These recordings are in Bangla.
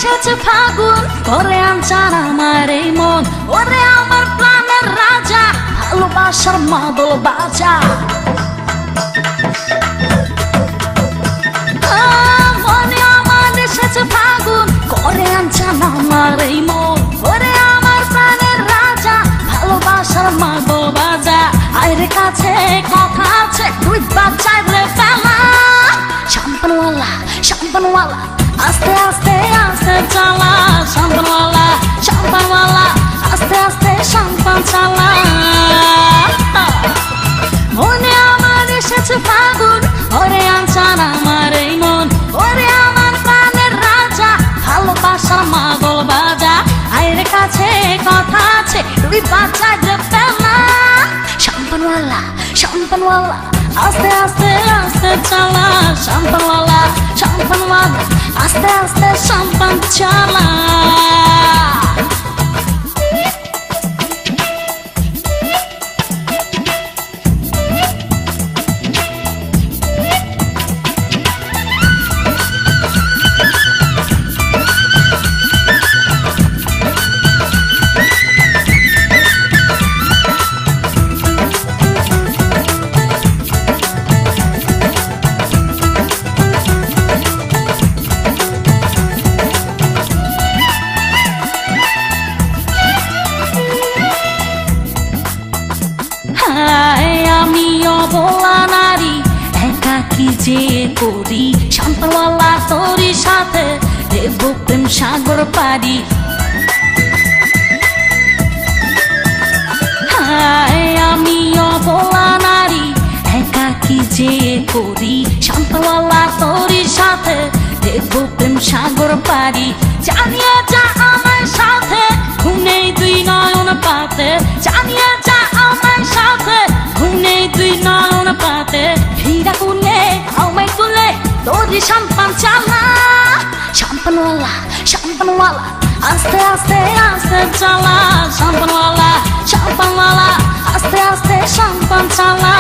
এসেছে ফাগুন করে আনচান আমার এই মন ওরে আমার প্রাণের রাজা ভালোবাসার মাদল বাজা মনে আমার এসেছে ফাগুন করে আনচান আমার এই মন ওরে আমার প্রাণের রাজা ভালোবাসার মাদল বাজা আইরে কাছে কথা আছে তুই বাচ্চায় রে ফেলা শাম্পানওয়ালা শাম্পানওয়ালা আস্তে আস্তে আস্তে চালা শাম্পানওয়ালা শাম্পানওয়ালা আস্তে আস্তে শাম্পান চালা মনে আমার এসেছে ফাগুন ওরে আনচান আমার এই মন ওরে আমার প্রাণের রাজা ভালোবাসার মাদল বাজা আইরে কাছে কথা আছে তুই বাচ্চায় রে ফেলা শাম্পানওয়ালা শাম্পানওয়ালা আস্তে আস্তে আস্তে চালা শাম্পানওয়ালা শাম্পানওয়ালা আস্তে আস্তে শাম্পান চালা আমি অবলা নারী একাকি যে করি শাম্পানওয়ালা তোর সাথে দেব প্রেম সাগর পারি আমি অবলা নারী একাকি যে করি শাম্পানওয়ালা তোর সাথে দেব প্রেম সাগর পারি জানিয়ে যা আমার সাথে ঘুমেই দুই নয়ন পাতে জানিয়ে যা আমার সাথে ঘুমেই দুই নয়ন পাতে ভিড়া তুলে আমায় তুলে তোর শাম্পান চালা শাম্পানওয়ালা শাম্পানওয়ালা আস্তে আস্তে আস্তে চালা শাম্পানওয়ালা শাম্পানওয়ালা আস্তে আস্তে শাম্পান চালা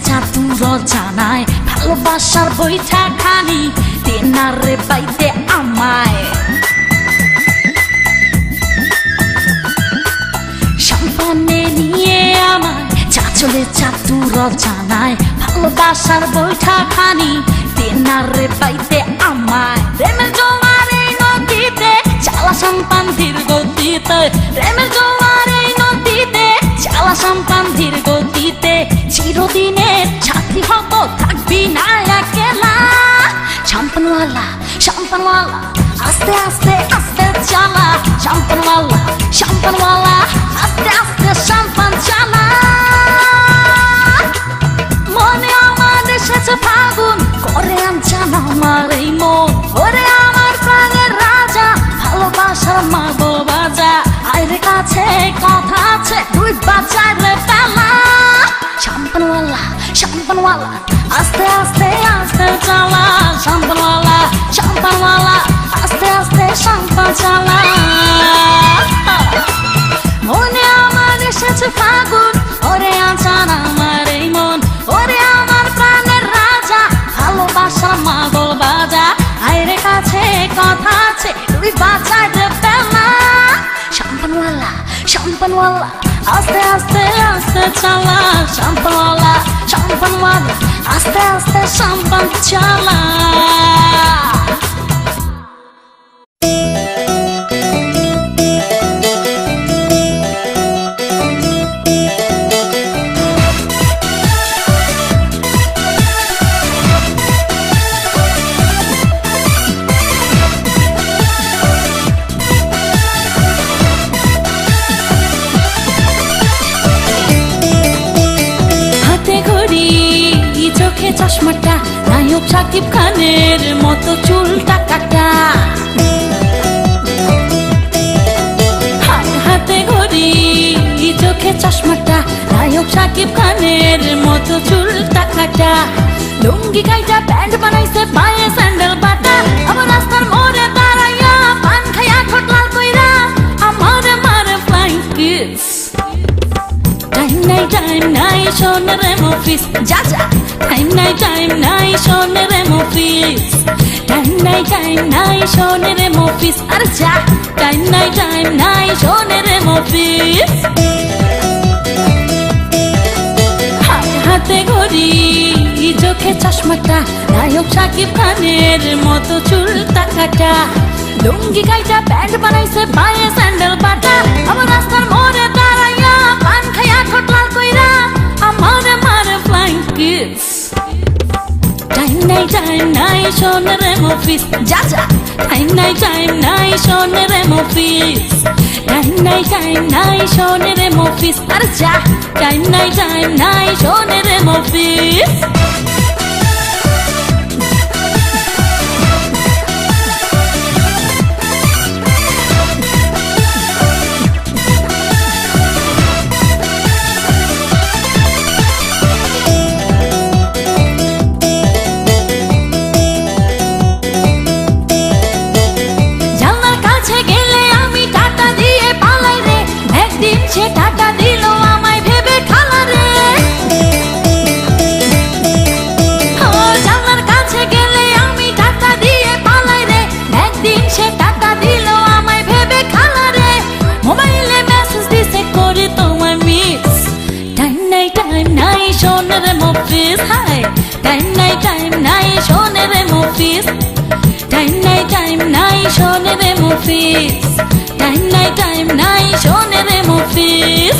চাতুর জানায় ভালোবাসার বইটা খানি তেনারে পাইতে আমায় শাম্পানে নিয়ে আমায় চাচলে চাতুর জানায় ভালোবাসার বইটা খানি তেনারে পাইতে আমায় প্রেমের জোয়ারে নদীতে চালা শাম্পান ধীর গতিতে প্রেমের জোয়ারে নদীতে চালা শাম্পান ধীর গতিতে চিরদিনের সাথী হব থাকবি না একলা শাম্পানওয়ালা শাম্পানওয়ালা আস্তে আস্তে আস্তে চালা শাম্পানওয়ালা শাম্পানওয়ালা আস্তে আস্তে শাম্পান চালা মনে আমার এসেছে ফাগুন করে আনচান আমার এই মন ওরে আমার প্রাণের রাজা ভালোবাসার মাদল বাজা আইরে কাছে কথা আছে তুই বাচ্চায় রে ফেলা শাম্পানওয়ালা শাম্পানওয়ালা আস্তে আস্তে আস্তে চালা শাম্পানওয়ালা শাম্পানওয়ালা আস্তে আস্তে শাম্পান চালা মনে আমার এসেছে ফাগুন ওরে আনচান আমার এই মন ওরে আমার প্রাণের রাজা ভালোবাসার মাদল বাজা আইরে কাছে কথা আছে তুই বাচ্চায় রে ফেলা শাম্পানওয়ালা শাম্পানওয়ালা আস্তে আস্তে আস্তে চালা শাম্পানওয়ালা শাম্পানওয়ালা আস্তে আস্তে শাম্পান চালা চশমাটা নায়ক শাকিব খানের মতো চুলটা কাটা চোখে চশমাটা নায়ক শাকিব খানের মতো চুলটা কাটা লুঙ্গি কাইটা প্যান্ট বানাইছে পায়ে স্যান্ডেল বাটা আবার রাস্তার মোড়ে দাঁড়াইয়া পান খাইয়া ঠোঁট লাল কইরা আমারে মারে ফ্লাইং কিস টাইম নাই সোনের মফিস যা যা টাইম নাই সোনের মফিস টাইম নাই সোনের মফিস আর যা টাইম নাই সোনের মফিস হাতে ঘড়ি চোখে চশমাটা নায়ক শাকিব খানের মতো চুলটা কাটা লুঙ্গি কাইটা প্যান্ট বানাইছে পায়ে স্যান্ডেল বাটা আবার রাস্তার মোড়ে দাঁড়াইয়া পান খাইয়া ঠোঁট লাল কইরা আমারে মারে ফ্লাইং কিস টাইম নাই সোনের মফিস যা যা টাইম নাই সোনের মফিস টাইম নাই সোনের মফিস আর যা টাইম নাই সোনের মফিস সে টাকা দিল আমায় ভেবে খালা রে জানলার কাছে গেলে আমি টাকা দিয়ে পালাই রে একদিন সে টাকা দিল আমায় ভেবে খালা রে মোবাইলে মেসেজ দিছে করি তোমায় মিস টাইম নাই সোনের মফিস হাই টাইম নাই সোনের মফিস টাইম নাই সোনের মফিস টাইম নাই সোনের মফিস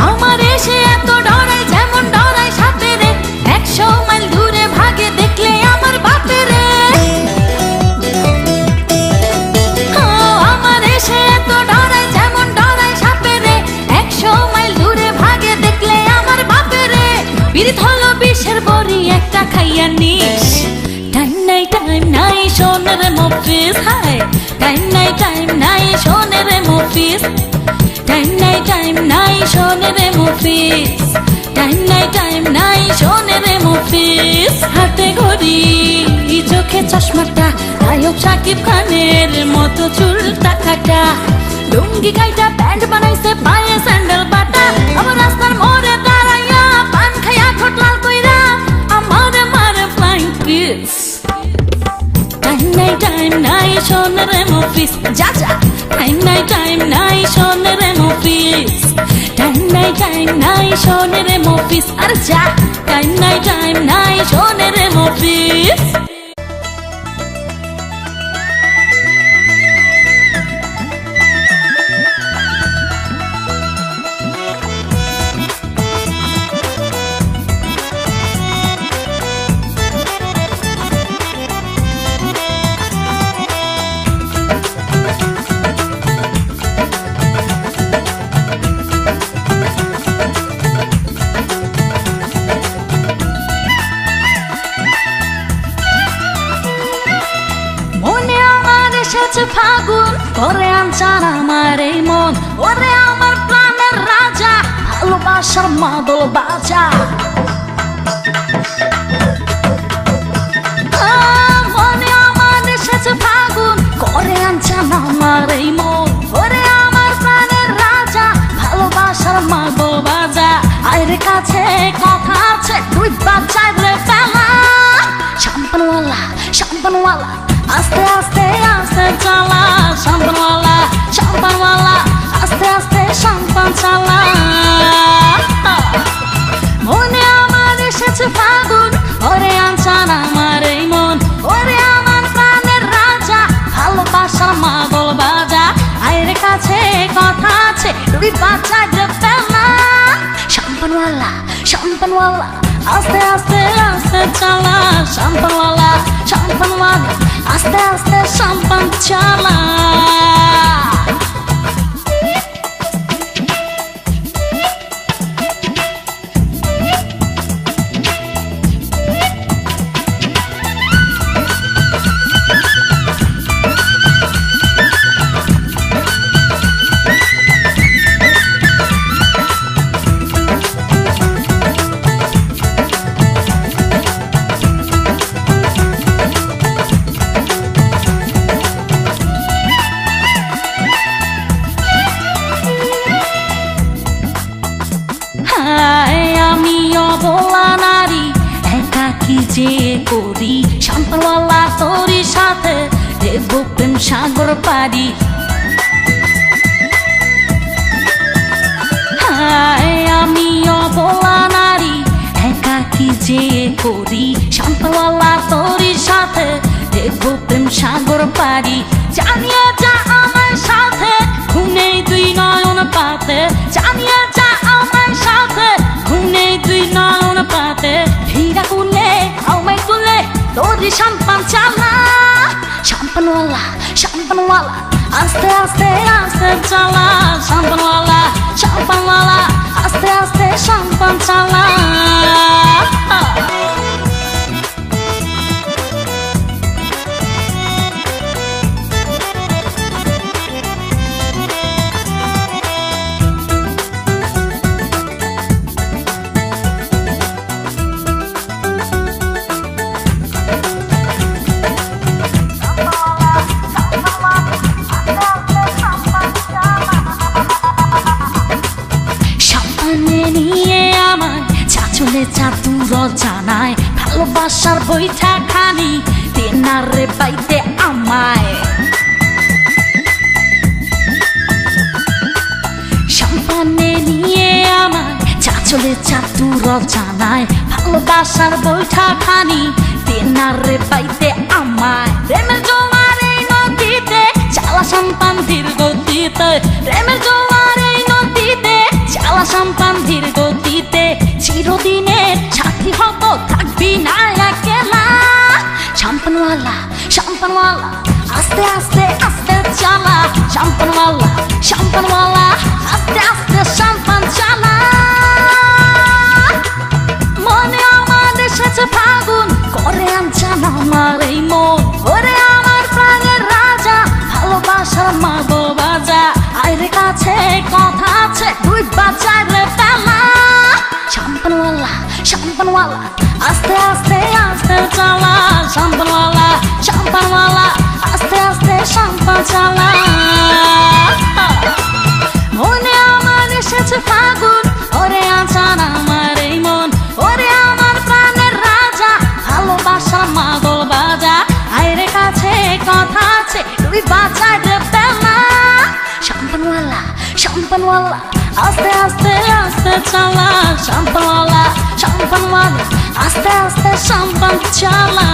আমার এসে এত ডরাই যেমন ডরাই সাপে রে 100 মাইল দূরে ভাগে দেখলে আমার বাপে রে আমার এসে এত ডরাই যেমন ডরাই সাপে রে 100 মাইল দূরে ভাগে দেখলে আমার বাপে রে বিরিত হলো বিষের বড়ি একটা খাইয়া নিস টাইম নাই সোনের মফিস হাই টাইম নাই সোনের মফিস টাইম নাই সোনের মফিস টাইম নাই সোনের মফিস হাতে ঘড়ি চোখে চশমাটা নায়ক শাকিব খানের মতো চুলটা কাটা লুঙ্গি কাইটা প্যান্ট বানাইছে পায়ে স্যান্ডেল বাটা আবার রাস্তার মোড়ে দাঁড়াইয়া পান খাইয়া ঠোঁট লাল কইরা আমারে মারে ফ্লাইং কিস টাইম নাই সোনের মফিস যা যা টাইম নাই সোনের মফিস টাইম নাই সোনের মফিস আর যা টাইম নাই সোনের মফিস ফাগুন ওরে আনচান আমার এই মন ওরে আমার প্রাণের রাজা ভালোবাসার মাদল বাজা মনে আমার এসেছে ফাগুন করে আনচান আমার এই মন ওরে আমার প্রাণের রাজা ভালোবাসার মাদল বাজা আইরে কাছে কথা আছে তুই বাচ্চায় রে ফেলা শাম্পানওয়ালা শাম্পানওয়ালা আস্তে আস্তে আস্তে চালা শাম্পানওয়ালা আস্তে আস্তে শাম্পান চালা মনে আমার এসেছে ফাগুন ওরে আনচান আমার এই মন ওরে আমার প্রাণের রাজা ভালোবাসার মাদল বাজা আইরে কাছে কথা আছে তুই বাচ্চা ফেলা শাম্পানওয়ালা শাম্পানওয়ালা আস্তে আস্তে আস্তে চালা শাম্পানওয়ালা শাম্পানওয়ালা আস্তে আস্তে শাম্পান চালা যে করি সম্পর্কওয়ালা তোর সাথে দেব প্রেম সাগর পারি আমি অবলা নারী একাকি যে করি সম্পর্কওয়ালা তোর সাথে দেব প্রেম সাগর পারি জানিয়ে যা আমার সাথে ঘুমনেই দুই নয়ন পাতে জানিয়ে যা আমার সাথে ঘুমনেই দুই নয়ন পাতে হীরা কুলে আমায় তুলে তোরই সম্পান চালা সম্পানওয়ালা সম্পানওয়ালা আস্তে আস্তে আস্তে চালা সম্পানওয়ালা সম্পানওয়ালা আস্তে আস্তে সম্পান চালা চলে চাতুর জানায় ভালোবাসার বইটা খানি তেনারে পাইতে আমায় সম্পানে নিয়ে আমায় চাচলে চাতুর জানায় ভালোবাসার বইটা খানি তেনারে পাইতে আমায় প্রেমের জোয়ার এই নদীতে চালা সম্পান ধীর গতিতে প্রেমের জোয়ার এই নদীতে চালা সম্পান ধীর গতিতে চিরদিনের সাথী হব থাকবি না একলা সম্পানওয়ালা সম্পানওয়ালা আস্তে আস্তে আস্তে চালা সম্পানওয়ালা সম্পানওয়ালা আস্তে আস্তে সম্পান চালা মনে আমার এসেছে ফাগুন করে আনছান আমার এই মন ওরে আমার প্রাণের রাজা ভালোবাসার মাগো বাজা আইরে কাছে কথা আছে দুই বাজার রে পেলা সম্পানওয়ালা সম্পানওয়ালা আস্তে আস্তে আস্তে চালা সম্পানওয়ালা সম্পানওয়ালা আস্তে আস্তে সম্পান চালা মনে আমার এসেছে ফাগুন ওরে আনছান আমার এই মন ওরে আমার প্রাণের রাজা ভালোবাসার মাগল বাজা আইরে কাছে কথা আছে তুই বাজার রে পেলা সম্পানওয়ালা সম্পানওয়ালা আস্তে আস্তে আস্তে চালা সম্পানওয়ালা সম্পানওয়ালা আস্তে আস্তে সম্পান চালা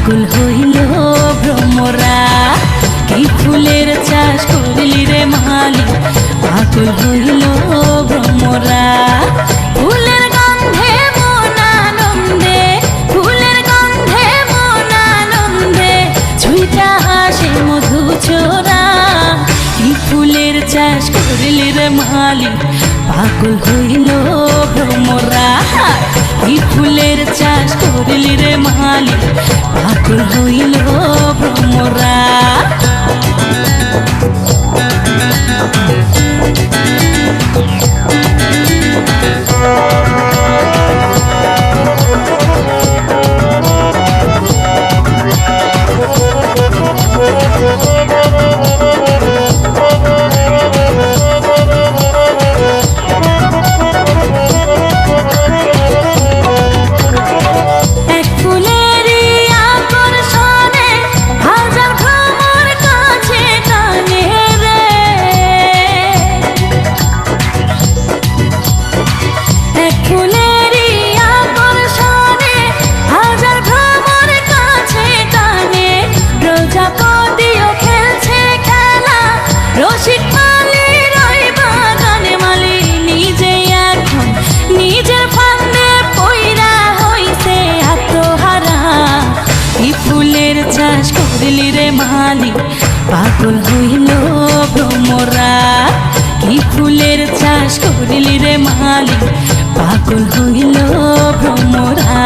পাগল হইল ভ্রমরা কি ফুলের চাষ করলি রে মালি পাগল হইল ভ্রমরা ফুলের গন্ধে মন আনন্দে ফুলের গন্ধে মন আনন্দে ছুঁইটা আসে মধু চোরা কি ফুলের চাষ করলি রে মালি পাগল হইল ভ্রমরা কি ফুলের চাষ করলি রে মালি পাগল হইল ভ্রমরা এক ফুলেরই আকর্ষণে হাজার ভ্রমর পাগল হইল ভ্রমরা।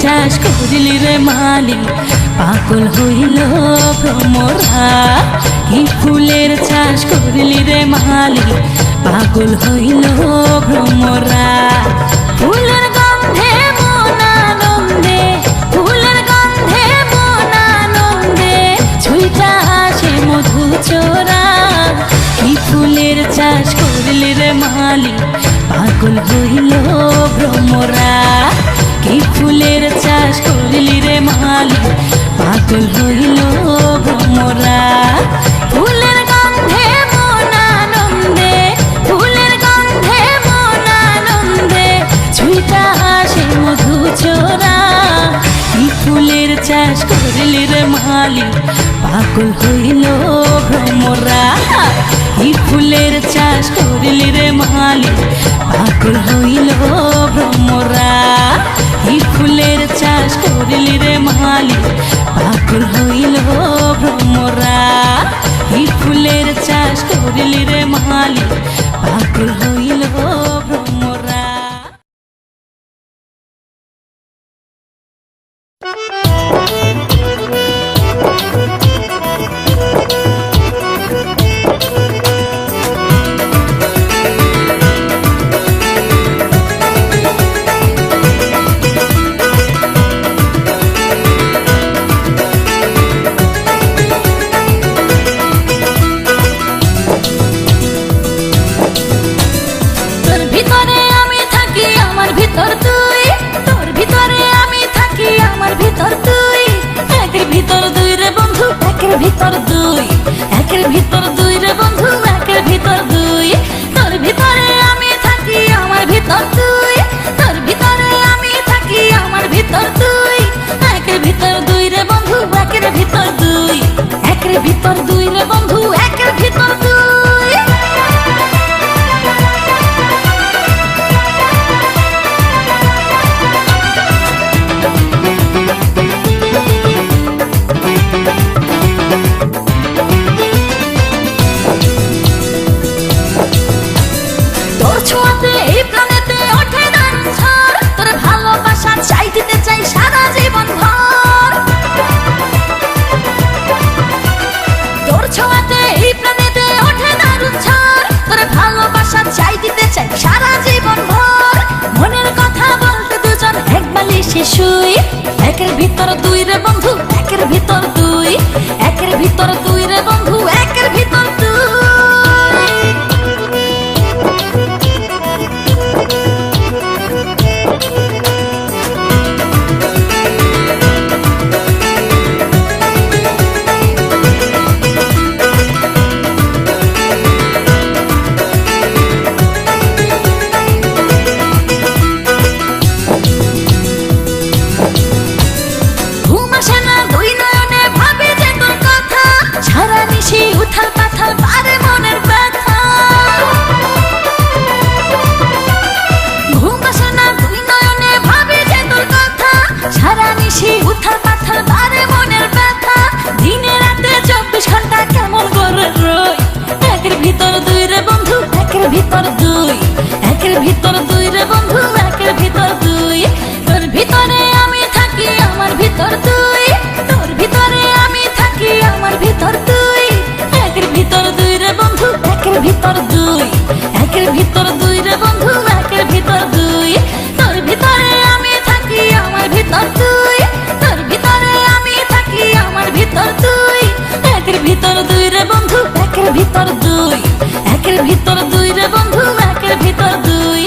চাষ করিলি রে মালি পাগল হইল ভ্রমরা। কি ফুলের চাষ করিলি রে মালি পাগল হইল ভ্রমরা। ফুলের গন্ধে মন আনন্দে, ফুলের গন্ধে মন আনন্দে ছুঁইটা আসে মধু চোরা। কি ফুলের চাষ করিলি রে মালি পাগল হইল ভ্রমরা। কি ফুলের চাষ করিলি রে মালি পাগল হইল ভ্রমরা। ফুলের গন্ধে মন আনন্দে, ফুলের গন্ধে মন আনন্দে ছুঁইটা আসে মধু চোরা। কি ফুলের চাষ করিলি রে মালি পাগল হইল ভ্রমরা। কি ফুলের চাষ করিলি রে মালি পাগল হইল ভ্রমরা। কি ফুলের চাষ করিলি রে মালি পাগল হইল ভ্রমরা। কি ফুলের চাষ করিলি রে মালি পাগল হইল ভ্রমরা। ভিতর দুই, একের ভিতর দুই রে বন্ধু, একের ভিতর দুই। তোর ভিতরে আমি থাকি, আমার ভিতর তুই। তোর ভিতরে আমি থাকি, আমার ভিতর তুই। একের ভিতর দুই রে বন্ধু, একের ভিতর দুই। একের ভিতর দুই রে বন্ধু, একের ভিতর দুই। একের ভিতর দুই রে বন্ধু, একের ভিতর দুই। একের ভিতর দুই রে বন্ধু, একের ভিতর দুই। ঘুম আসে না দুই নয়নে, ভাবি যে তোর কথা। ভিতর দুই, একের ভিতর দুই রে বন্ধু, একের ভিতর দুই।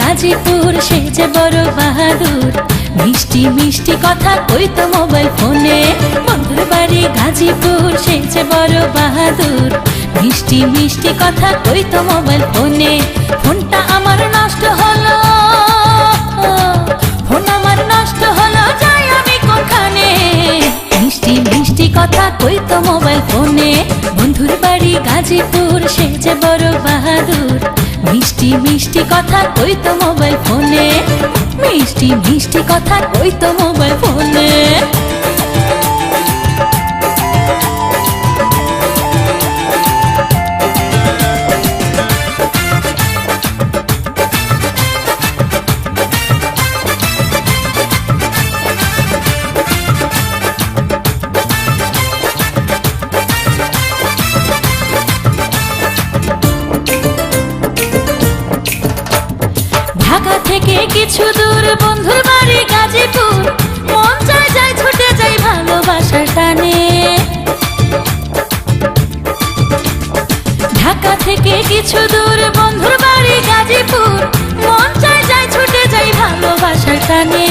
গাজীপুর সে যে বড় বাহাদুর, মিষ্টি মিষ্টি কথা কইতো মোবাইল ফোনে। বন্ধুর বাড়ি গাজীপুর সে যে বড় বাহাদুর, মিষ্টি মিষ্টি কথা কইতো মোবাইল ফোনে। ফোনটা আমার নষ্ট হলো, ফোন আমার নষ্ট হলো, যাই আমি কোনখানে। মিষ্টি মিষ্টি কথা কইতো মোবাইল ফোনে। বন্ধুর বাড়ি গাজীপুর, সে যে বড় বাহাদুর। মিষ্টি মিষ্টি কথা কইতো মোবাইল ফোনে। মিষ্টি মিষ্টি কথা কইতো মোবাইল ফোনে। ঢাকা থেকে কিছু দূর, বন্ধুর বাড়ি গাজীপুর। মন চায় যাই ছুটে যাই ভালোবাসার টানে। ঢাকা থেকে কিছু দূর, বন্ধুর বাড়ি গাজীপুর। মন চায় যাই ছুটে যাই ভালোবাসার টানে।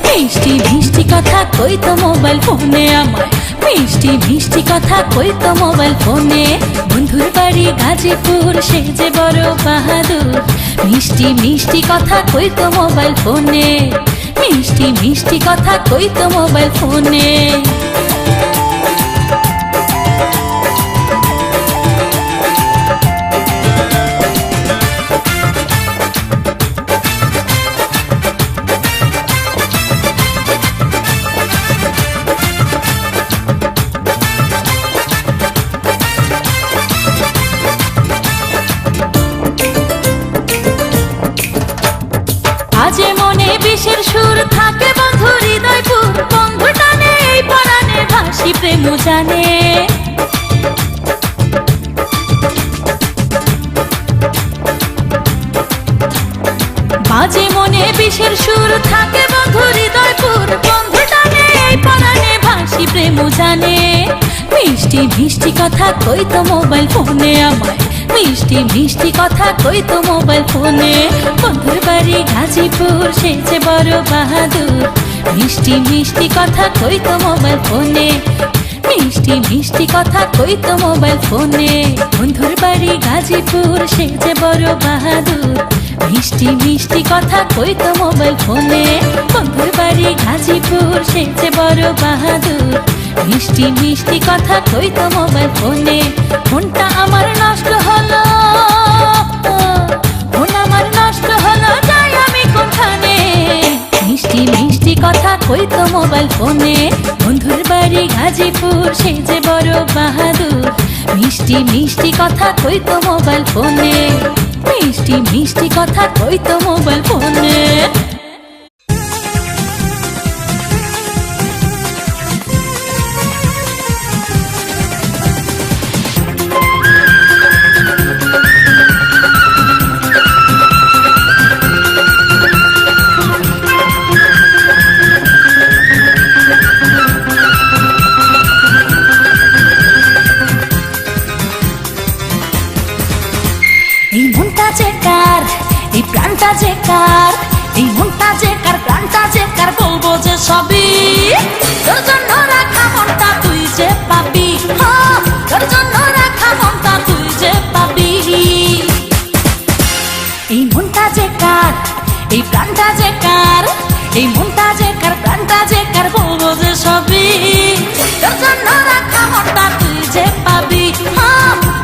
মিষ্টি মিষ্টি কথা কইতো মোবাইল ফোনে আমায়। মিষ্টি মিষ্টি কথা কইতো মোবাইল ফোনে। বন্ধুর বাড়ি গাজীপুর, সে যে বড় বাহাদুর। মিষ্টি মিষ্টি কথা কইতো মোবাইল ফোনে। মিষ্টি মিষ্টি কথা কইতো মোবাইল ফোনে। আজে মনে বিষের সুর থাকে বন্ধুর হৃদয়পুর। বন্ধু টানে এই পরাণে ভাসি প্রেম জানে। বাজে মনে বিষের সুর থাকে বন্ধুর হৃদয়পুর। বন্ধু টানে এই পরাণে ভাসি প্রেম জানে। মিষ্টি মিষ্টি কথা কইতো মোবাইল ফোনে আমায়। মিষ্টি মিষ্টি কথা কইতো মোবাইল ফোনে। বন্ধুর বাড়ি গাজীপুর, সে যে বড় বাহাদুর। মিষ্টি মিষ্টি কথা কইতো মোবাইল ফোনে। মিষ্টি মিষ্টি কথা কইতো মোবাইল ফোনে। বন্ধুর বাড়ি গাজীপুর, সে যে বড় বাহাদুর। মিষ্টি মিষ্টি কথা কইতো মোবাইল ফোনে। বন্ধুর বাড়ি গাজীপুর, সে যে বড় বাহাদুর। মিষ্টি মিষ্টি কথা কইতো মোবাইল ফোনে। ফোনটা আমার নষ্ট হলো, ফোন আমার নষ্ট হলো, যাই আমি কোনখানে। মিষ্টি মিষ্টি কথা কইতো মোবাইল ফোনে। বন্ধুর বাড়ি গাজীপুর, সে যে বড় বাহাদুর। মিষ্টি মিষ্টি কথা কইতো মোবাইল ফোনে। মিষ্টি মিষ্টি কথা কইতো মোবাইল ফোনে। এই মনটা যে কার, এই প্রাণটা যে কার। এই মনটা যে কার, প্রাণটা যে কার, বলবো যে সবই। তোর জন্য রাখা মনটা তুই যে পাবি। তোর জন্য রাখা মনটা তুই যে পাবি। এই মনটা যে কার, এই প্রাণটা যে কার। এই মনটা যে কার, প্রাণটা যে কার, বলবো যে সবই। তোর জন্য রাখা মনটা তুই যে পাবি।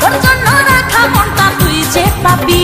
তোর জন্য রাখা মনটা তুই যে পাবি।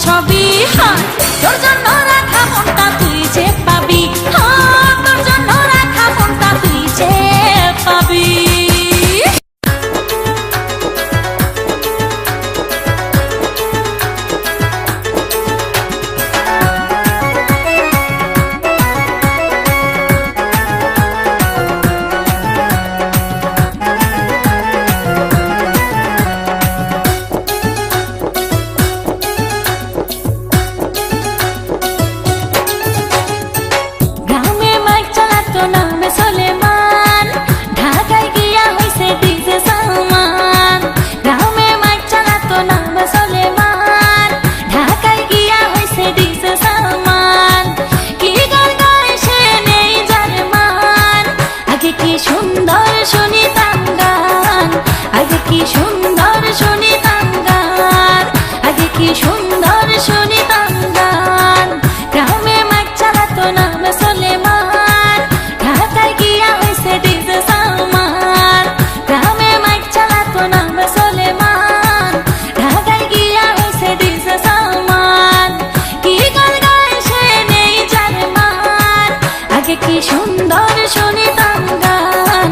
সবই হয় তোর জন্য রাখা মনটা তুই যে পাবি, হ্যাঁ, তোর জন্য রাখা মনটা তুই যে পাবি। গ্রামে মাইক চালাতো নামে সলেমান, ঢাকায় গিয়া হইছে ডিজে সালমান। গ্রামে মাইক চালাতো নামে সলেমান, ঢাকায় গিয়া হইছে ডিজে সালমান। কি গান গায় সে নেই যার মান, আগে কি সুন্দর শুনিতাম গান, আগে কি সুন্দর শুনিতাম গান, আগে কি সুন্দর শুনিতাম গান। গ্রামে মাইক চালাতো নামে সলেমান, ঢাকায় গিয়া হইছে ডিজে সালমান। গ্রামে মাইক চালাতো নামে সলেমান, ঢাকায় গিয়া হইছে ডিজে সালমান। কি গান গায় সে নেই যার মান, আগে কি সুন্দর শুনিতাম গান,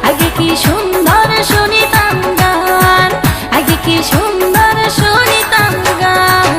আগে কি সুন্দর শুনিতাম গান, আগে কি সুন্দর শুনিতাম গান।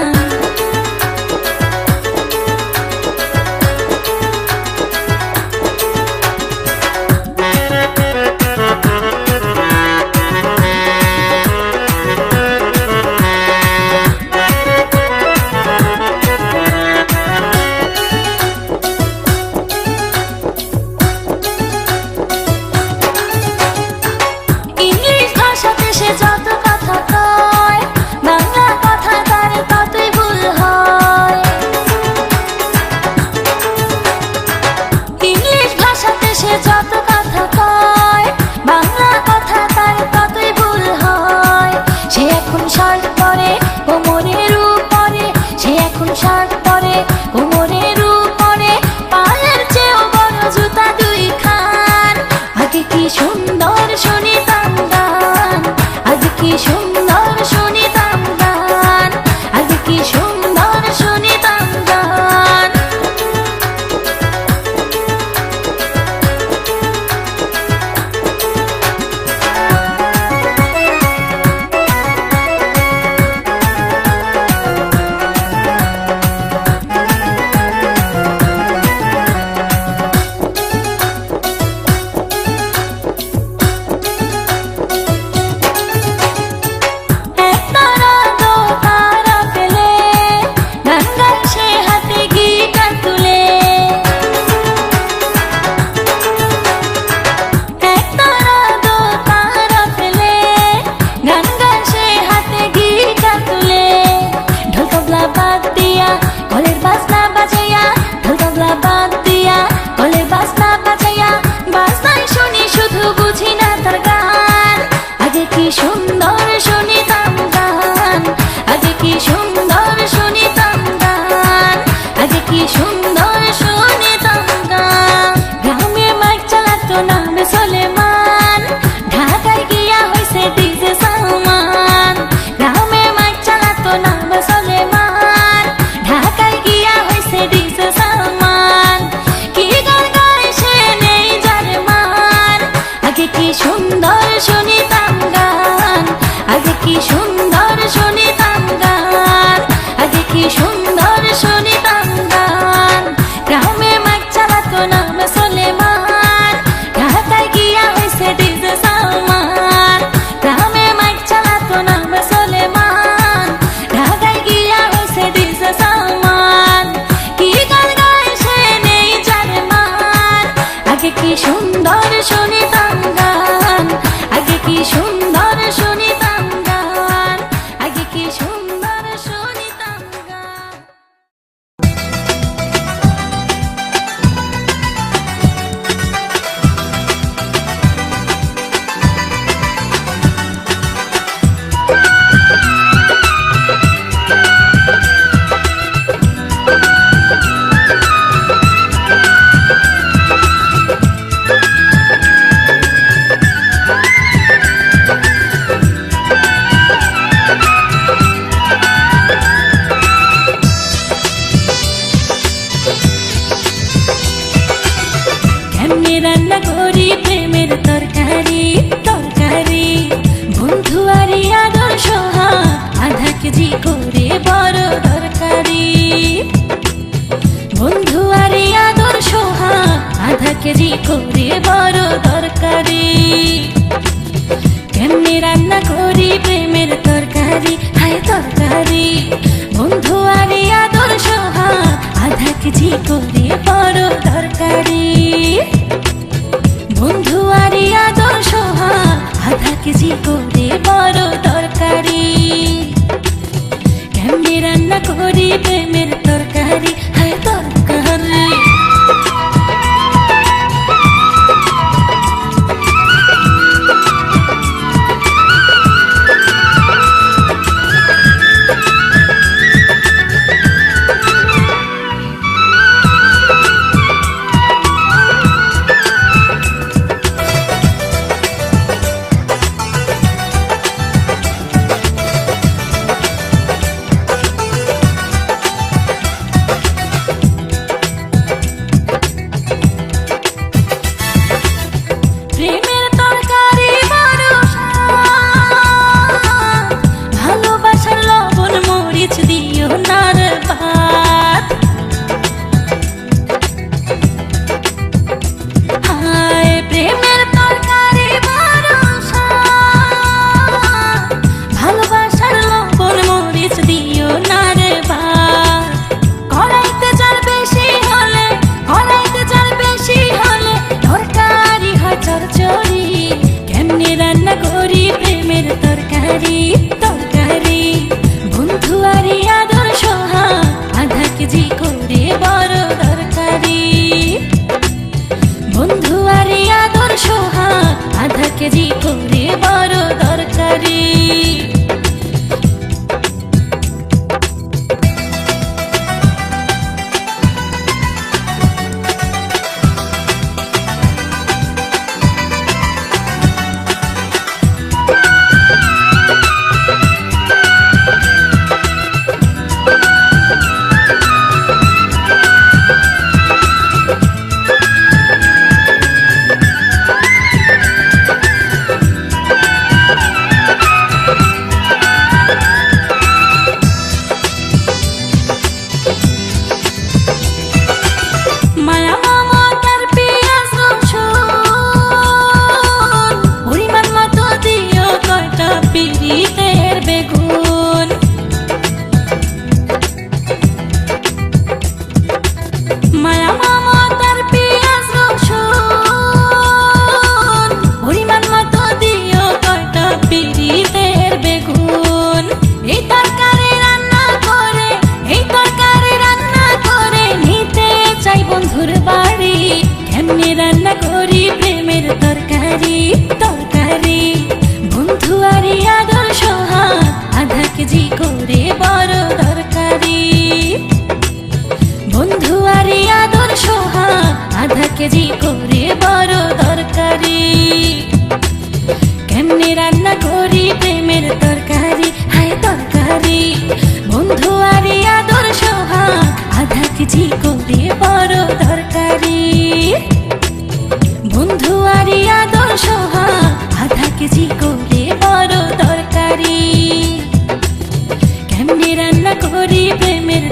প্রেমের তরকারি, হায় তরকারি। প্রেমের তরকারি বড় স্বাদ, ভালোবাসার লবণ মরিচ দিও না রে ভাত। হায় প্রেমের তরকারি বড় স্বাদ, ভালোবাসার লবণ মরিচ দিও না রে ভাত। কড়াইতে জাল বেশি হলে, কড়াইতে জাল বেশি হলে তরকারি হয় চরচরি। কেমনে রান্না করি প্রেমের তরকারি, তরকারি। বন্ধু আরে আদর সোহাগ, আধা কেজি করে বড় তরকারি। বন্ধু আরে আদর সোহাগ, আধা কেজি করে বড় তরকারি। মায়া মমতার পেঁয়াজ রসুন, পরিমাণ মতো দিও কয়টা পিরিতের বেগুন। মায়া মমতার পেঁয়াজ রসুন, পরিমাণ মতো দিও কয়টা পিরিতের বেগুন। এই তরকারি রান্না করে, এই তরকারি রান্না করে নিতে চাই বন্ধুর বাড়ি। কেমনে রান্না করি প্রেমের তরকারি, তরকারি। বন্ধু আরে আদর সোহাগ, আধা কেজি করে বড় তরকারি। বন্ধু আরে আদর সোহাগ, আধা কেজি করে বড় তরকারি। কেমনে রান্না করি প্রেমের তরকারি, হায় তরকারি। বন্ধু আরে আদর সোহাগ, আধা কেজি করে বড় তরকারি। বন্ধু আরে আদর সোহাগ, আধা কেজি করে বড় তরকারি। কেমনে রান্না করি প্রেমের